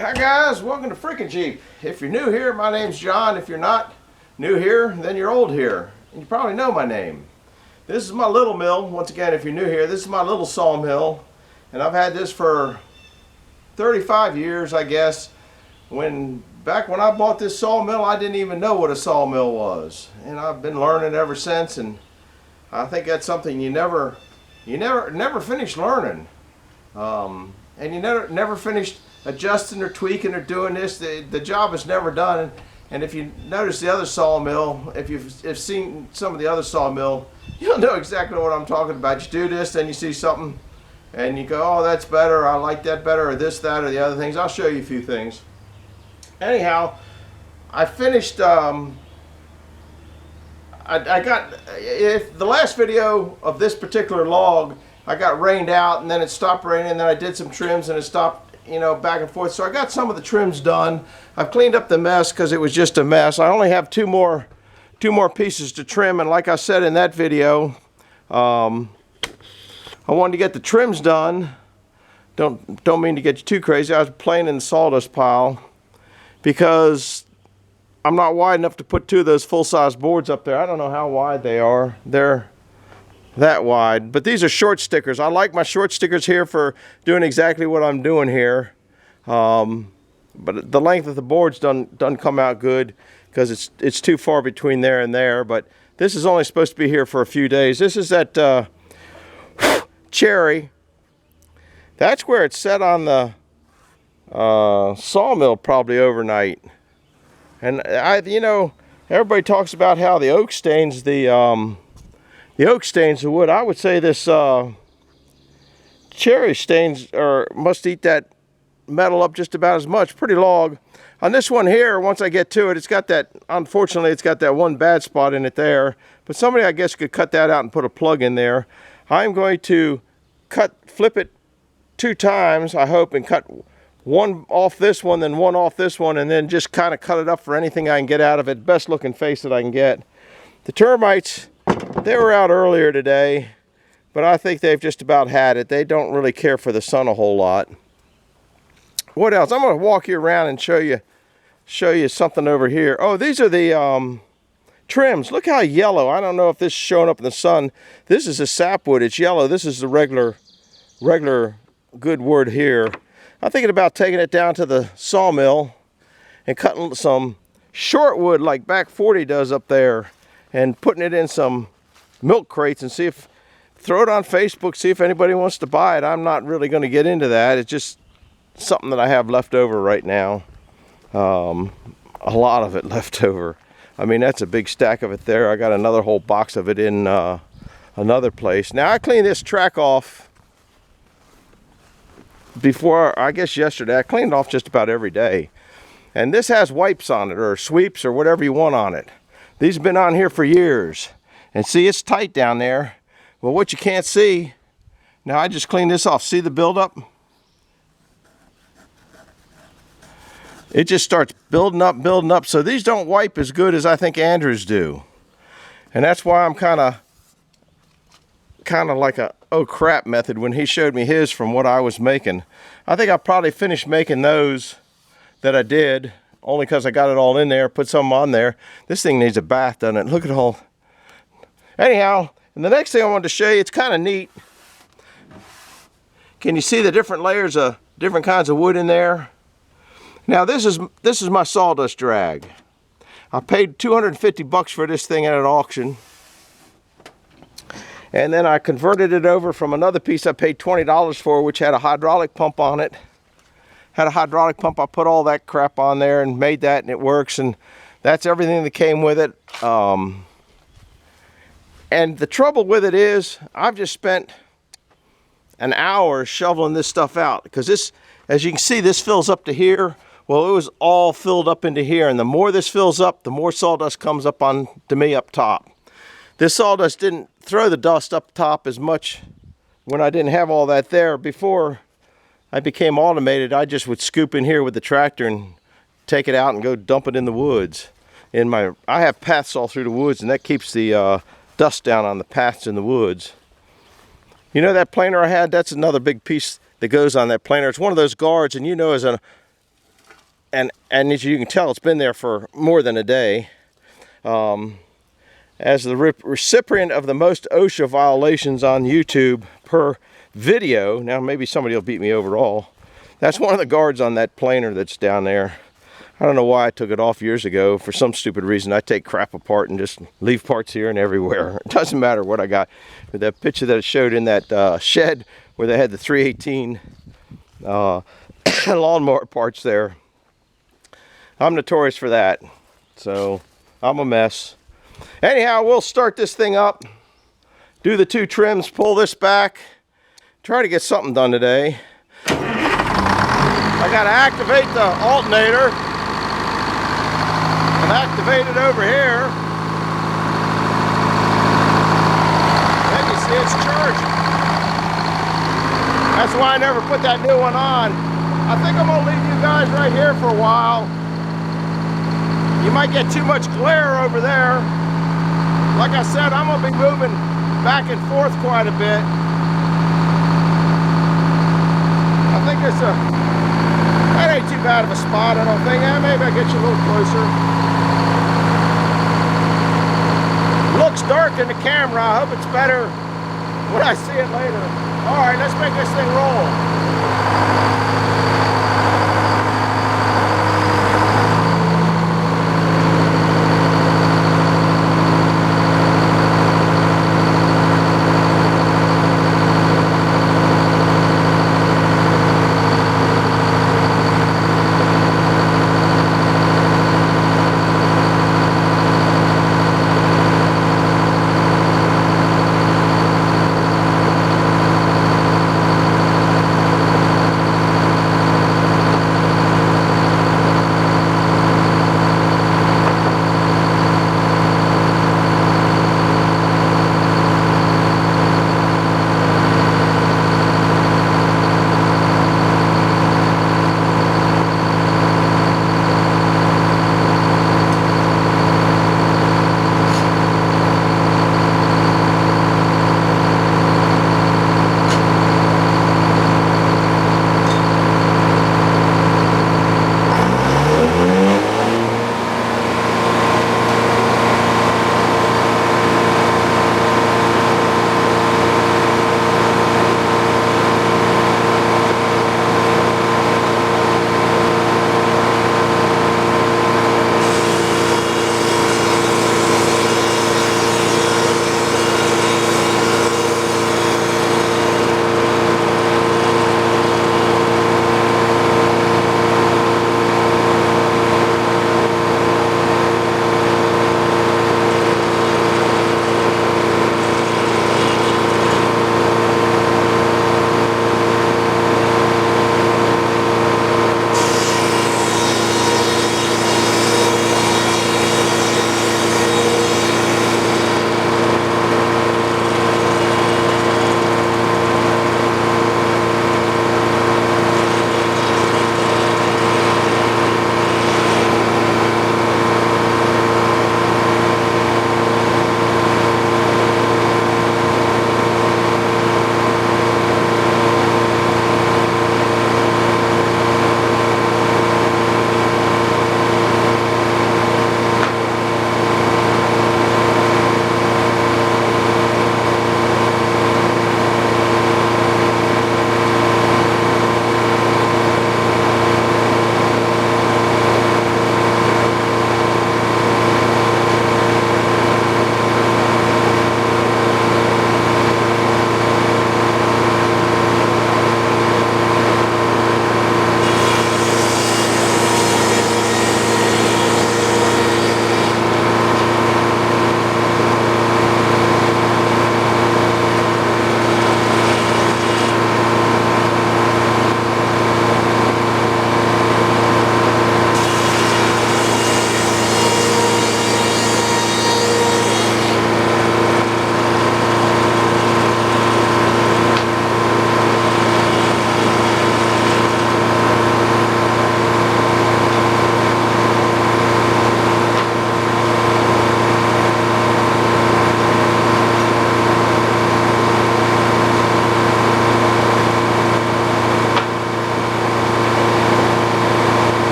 Hi guys, welcome to Freaking Jeep. If you're new here, my name's John. If you're not new here, then you're old here. And you probably know my name. This is my little mill. Once again, if you're new here, this is my little sawmill. And I've had this for 35 years, I guess. Back when I bought this sawmill, I didn't even know what a sawmill was. And I've been learning ever since, and I think that's something you never finish learning. And you never finished adjusting or tweaking or doing this. The job is never done. And if you notice the other sawmill, if you've seen some of the other sawmill, you'll know exactly what I'm talking about. You do this, then you see something, and you go, oh, that's better, I like that better, or this, that, or the other things. I'll show you a few things. Anyhow, I finished, the last video of this particular log, I got rained out, and then it stopped raining, and then I did some trims, and it stopped, back and forth. So I got some of the trims done. I've cleaned up the mess because it was just a mess. I only have two more pieces to trim, and like I said in that video, I wanted to get the trims done. Don't mean to get you too crazy. I was playing in the sawdust pile because I'm not wide enough to put two of those full-size boards up there. I don't know how wide they are. They're that wide, but these are short stickers. I like my short stickers here for doing exactly what I'm doing here, but the length of the boards doesn't come out good because it's too far between there and there. But this is only supposed to be here for a few days. This is that cherry. That's where it's set on the sawmill probably overnight. And everybody talks about how the oak stains the wood. I would say this cherry stains must eat that metal up just about as much. Pretty log. On this one here, once I get to it, it's got that, unfortunately, it's got that one bad spot in it there. But somebody, I guess, could cut that out and put a plug in there. I'm going to flip it 2 times, I hope, and cut one off this one, then one off this one, and then just kind of cut it up for anything I can get out of it. Best looking face that I can get. The termites, they were out earlier today, but I think they've just about had it. They don't really care for the sun a whole lot. What else? I'm going to walk you around and show you something over here. Oh, these are the trims. Look how yellow. I don't know if this is showing up in the sun. This is a sapwood. It's yellow. This is the regular good wood here. I'm thinking about taking it down to the sawmill and cutting some short wood like Back 40 does up there and putting it in some milk crates and throw it on Facebook, see if anybody wants to buy it. I'm not really going to get into that. It's just something that I have left over right now. A lot of it left over. I mean, that's a big stack of it there. I got another whole box of it in another place. Now, I cleaned this track off before, I guess yesterday. I cleaned it off just about every day. And this has wipes on it, or sweeps, or whatever you want on it. These have been on here for years. And see, it's tight down there. Well, what you can't see, now I just cleaned this off. See the buildup? It just starts building up. So these don't wipe as good as I think Andrews do. And that's why I'm kind of like a oh crap method when he showed me his from what I was making. I think I probably finished making those that I did only because I got it all in there, put some on there. This thing needs a bath, doesn't it? Look at all. Anyhow, and the next thing I wanted to show you, it's kind of neat. Can you see the different layers of different kinds of wood in there? Now this is my sawdust drag. I paid $250 for this thing at an auction. And then I converted it over from another piece I paid $20 for, which had a hydraulic pump on it. Had a hydraulic pump. I put all that crap on there and made that, and it works. And that's everything that came with it. And the trouble with it is, I've just spent an hour shoveling this stuff out. Because this, as you can see, this fills up to here. Well, it was all filled up into here. And the more this fills up, the more sawdust comes up to me up top. This sawdust didn't throw the dust up top as much when I didn't have all that there. Before I became automated, I just would scoop in here with the tractor and take it out and go dump it in the woods. I have paths all through the woods, and that keeps the dust down on the paths in the woods. You know that planer I had? That's another big piece that goes on that planer. It's one of those guards, and as a and as you can tell, it's been there for more than a day. As the recipient of the most OSHA violations on YouTube per video, now maybe somebody will beat me overall. That's one of the guards on that planer that's down there. I don't know why I took it off years ago. For some stupid reason, I take crap apart and just leave parts here and everywhere. It doesn't matter what I got. But that picture that it showed in that shed where they had the 318 lawnmower parts there, I'm notorious for that. So I'm a mess. Anyhow, we'll start this thing up, do the 2 trims, pull this back, try to get something done today. I got to activate the alternator and activate it over here. And you see it's charging. That's why I never put that new one on. I think I'm going to leave you guys right here for a while. You might get too much glare over there. Like I said, I'm going to be moving back and forth quite a bit. I think that ain't too bad of a spot, I don't think. Maybe I'll get you a little closer. Looks dark in the camera. I hope it's better when I see it later. All right, let's make this thing roll.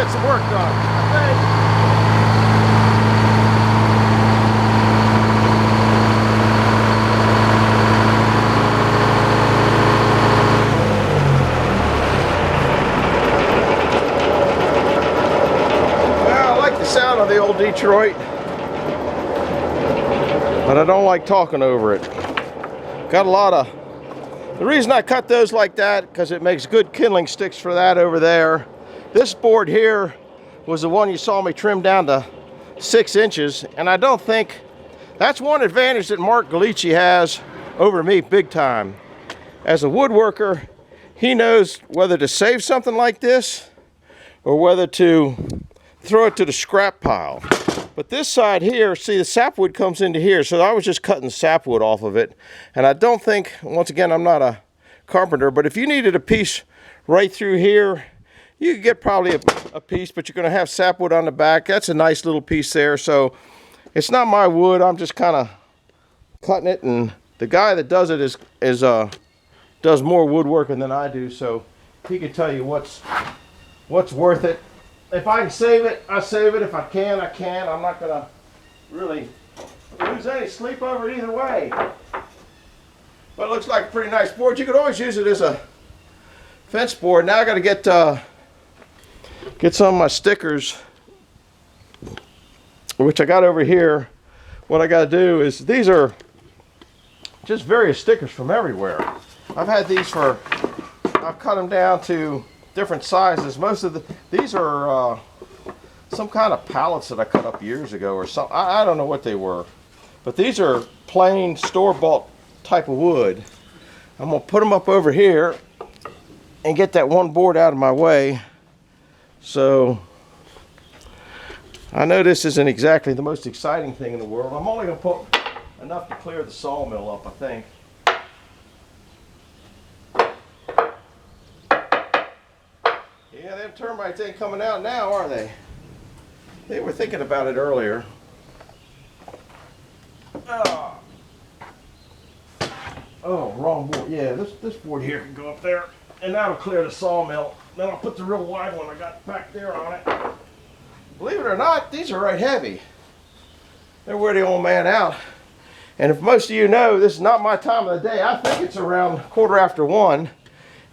get some work done, I think. Sound of the old Detroit, but I don't like talking over it. Got a lot of, the reason I cut those like that, because it makes good kindling sticks for that over there. This board here was the one you saw me trim down to 6 inches, and I don't think, that's one advantage that Mark Galici has over me big time. As a woodworker, he knows whether to save something like this or whether to throw it to the scrap pile. But this side here, see, the sapwood comes into here, so I was just cutting sapwood off of it. And I don't think, once again, I'm not a carpenter, but if you needed a piece right through here, you could get probably a piece, but you're going to have sapwood on the back. That's a nice little piece there. So it's not my wood, I'm just kind of cutting it, and the guy that does it does more woodworking than I do, so he can tell you what's worth it. If I can save it, I save it. If I can, I can. I'm not going to really lose any sleep over it either way. But it looks like a pretty nice board. You could always use it as a fence board. Now I got to get some of my stickers, which I got over here. What I got to do is, these are just various stickers from everywhere. I've had these for, I've cut them down to different sizes. Most of these are some kind of pallets that I cut up years ago or something. I don't know what they were, but these are plain store-bought type of wood. I'm gonna put them up over here and get that one board out of my way. So I know this isn't exactly the most exciting thing in the world. I'm only gonna put enough to clear the sawmill up, I think. Yeah, them termites ain't coming out now, are they? They were thinking about it earlier. Oh, wrong board. Yeah, this board here can go up there, and that'll clear the sawmill. Then I'll put the real wide one I got back there on it. Believe it or not, these are right heavy. They're wear the old man out. And if most of you know, this is not my time of the day. I think it's around 1:15. And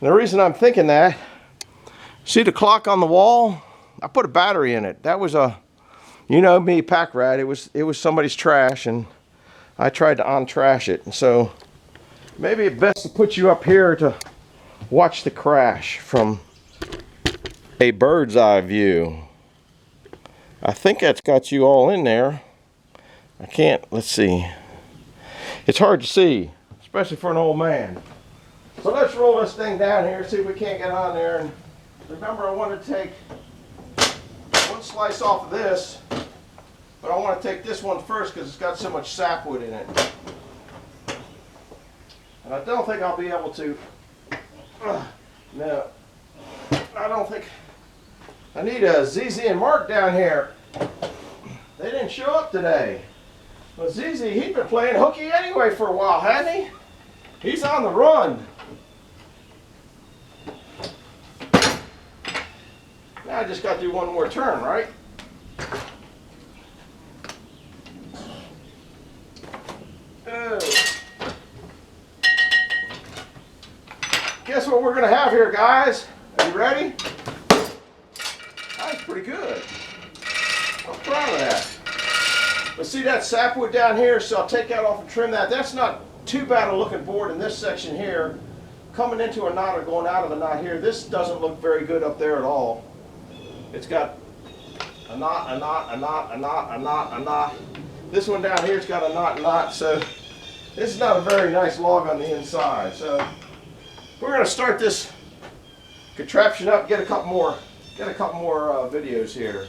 the reason I'm thinking that, see the clock on the wall? I put a battery in it. That was a, you know me, pack rat. It was somebody's trash, and I tried to untrash it. And so maybe it's best to put you up here to watch the crash from a bird's eye view. I think that's got you all in there. I can't, let's see. It's hard to see, especially for an old man. So let's roll this thing down here, see if we can't get on there. And remember, I want to take one slice off of this, but I want to take this one first because it's got so much sapwood in it. And I don't think I'll be able to, no, I don't think, I need a ZZ and Mark down here. They didn't show up today. Well, ZZ, he'd been playing hooky anyway for a while, hadn't he? He's on the run. Now I just got to do one more turn, right? Oh. Guess what we're going to have here, guys? Are you ready? That's pretty good. I'm proud of that. But see that sapwood down here, so I'll take that off and trim that. That's not too bad a looking board in this section here. Coming into a knot or going out of a knot here, this doesn't look very good up there at all. It's got a knot, a knot, a knot, a knot, a knot, a knot. This one down here's got a knot, so this is not a very nice log on the inside. So we're going to start this contraption up, get a couple more videos here,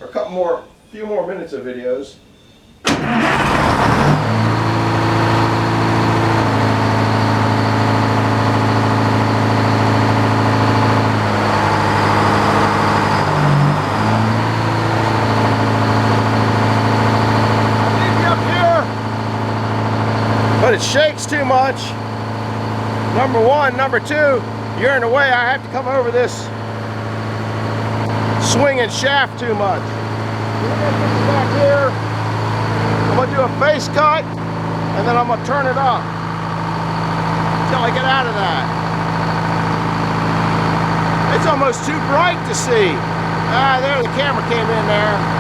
or a few more minutes of videos. But it shakes too much. Number one. Number two, you're in the way. I have to come over this swinging shaft too much. Back here, I'm going to do a face cut, and then I'm going to turn it up until I get out of that. It's almost too bright to see. Ah, there, the camera came in there.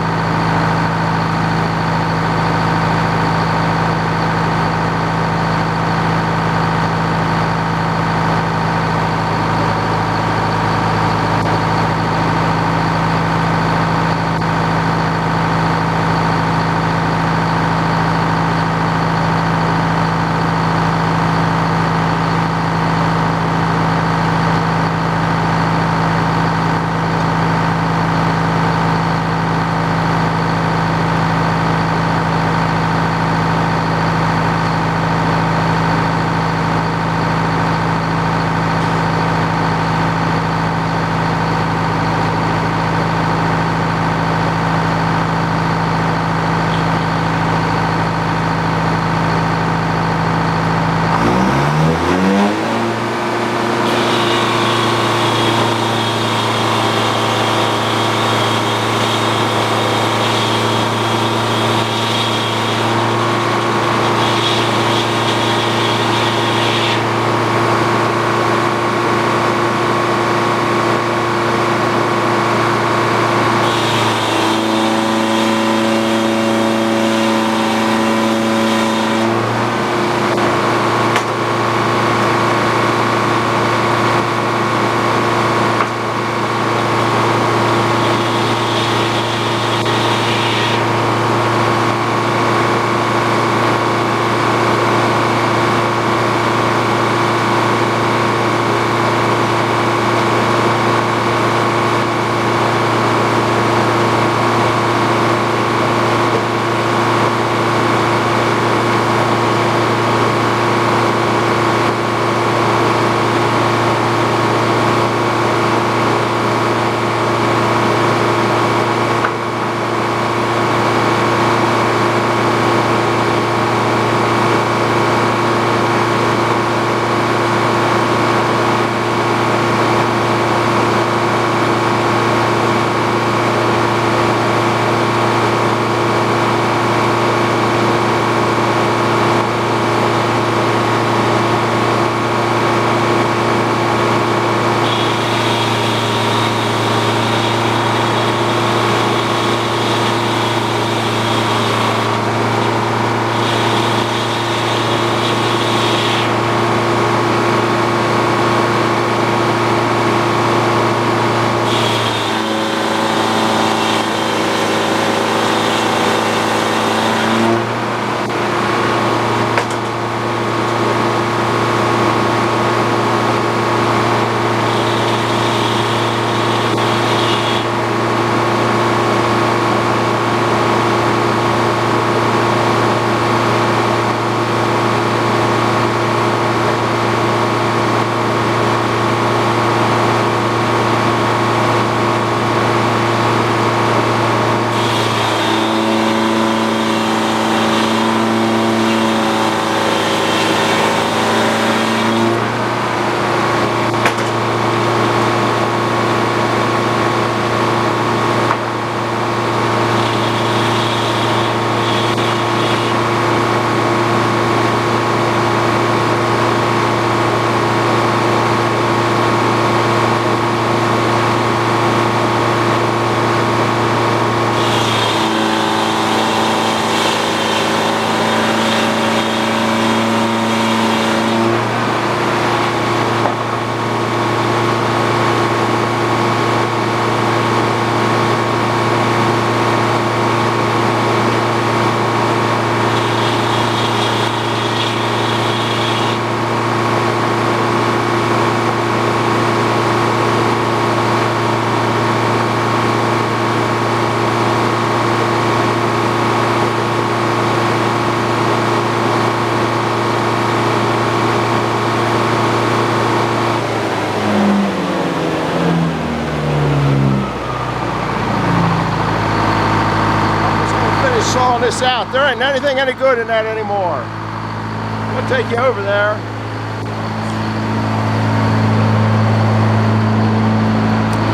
sawing this out. There ain't anything any good in that anymore. I'm gonna take you over there.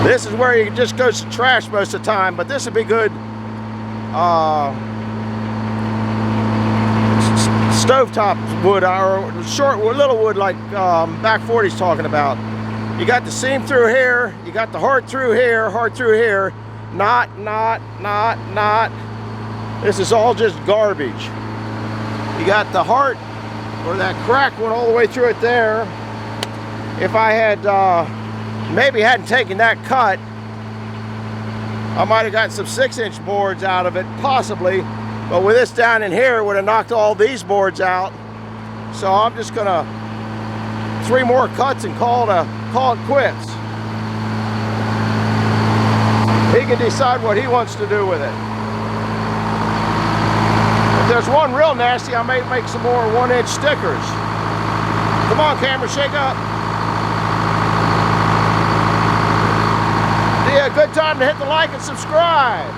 This is where you just goes to trash most of the time, but this would be good stovetop wood, or short wood, little wood like Back 40's talking about. You got the seam through here, you got the heart through here, knot. This is all just garbage. You got the heart, where that crack went all the way through it there. If I had maybe hadn't taken that cut, I might have gotten some 6-inch boards out of it, possibly. But with this down in here, it would have knocked all these boards out. So I'm just gonna 3 more cuts and call it quits. He can decide what he wants to do with it. If there's one real nasty, I may make some more 1-inch stickers. Come on, camera, shake up. Yeah, good time to hit the like and subscribe.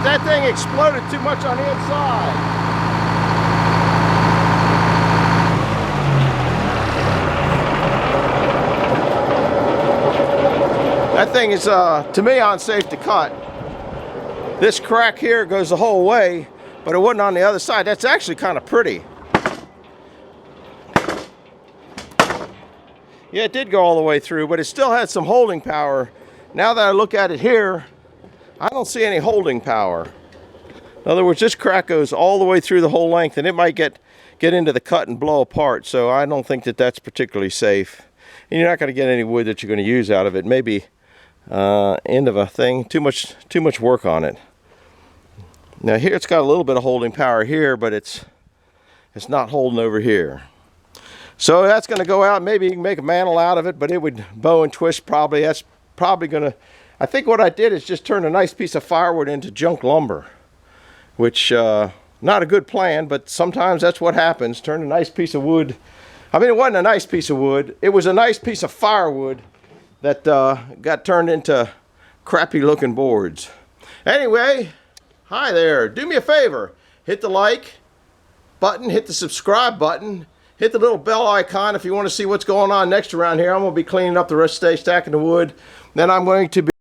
That thing exploded too much on the inside. That thing is, to me, unsafe to cut. This crack here goes the whole way, but it wasn't on the other side. That's actually kind of pretty. Yeah, it did go all the way through, but it still had some holding power. Now that I look at it here, I don't see any holding power. In other words, this crack goes all the way through the whole length, and it might get into the cut and blow apart. So I don't think that that's particularly safe. And you're not going to get any wood that you're going to use out of it. Maybe end of a thing. Too much work on it. Now here it's got a little bit of holding power here, but it's not holding over here. So that's going to go out. Maybe you can make a mantle out of it, but it would bow and twist probably. That's probably going to... I think what I did is just turn a nice piece of firewood into junk lumber, which not a good plan, but sometimes that's what happens. Turn a nice piece of wood. I mean, it wasn't a nice piece of wood. It was a nice piece of firewood that got turned into crappy looking boards. Anyway, hi there. Do me a favor. Hit the like button, hit the subscribe button, hit the little bell icon if you want to see what's going on next around here. I'm going to be cleaning up the rest of the day, stacking the wood. Then I'm going to be